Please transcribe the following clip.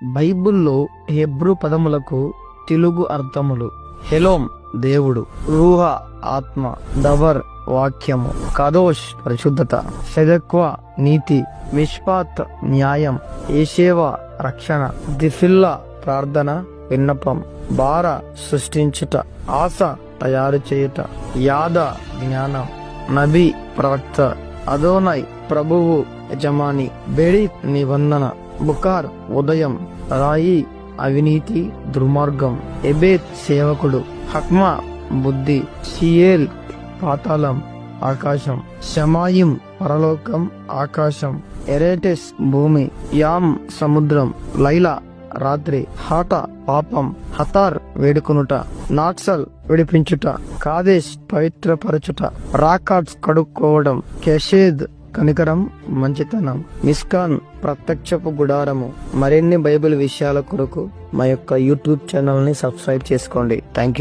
బైబిల్లో హెబ్రూ పదములకు తెలుగు అర్థములు: హెలోమ్ దేవుడు, రూహ ఆత్మ, దవర్ వాక్యము, కదోష్ పరిశుద్ధత, సెదక్వా నీతి, మిష్పాత్ న్యాయం, ఏషేవా రక్షణ, దిఫిల్లా ప్రార్థన విన్నపం, బార సృష్టించుట, ఆశ తయారు చేయుట, యాద జ్ఞానం, నబీ ప్రవక్త, అదోనై ప్రభువు యజమాని, బెడి నిబంధన, బుకార్ ఉదయం, రాయి అవినీతి దుర్మార్గం, ఎబేత్ సేవకుడు, హక్మా బుద్ధి, సియేల్ పాతాళం ఆకాశం, షమాయిం పరలోకం ఆకాశం, ఎరేటెస్ భూమి, యామ్ సముద్రం, లైలా రాత్రి, హాట పాపం, హతార్ వేడుకొనుట, నాట్సల్ విడిపించుట, కాదేశ్ పవిత్రపరచుట, రాకాట్స్ కడుక్కోవడం, కెషేద్ కనికరం మంచితనం, మిస్కాన్ ప్రత్యక్షపు గుడారము. మరిన్ని బైబిల్ విషయాల కొరకు మా యొక్క యూట్యూబ్ ఛానల్ ని సబ్స్క్రైబ్ చేసుకోండి. Thank you.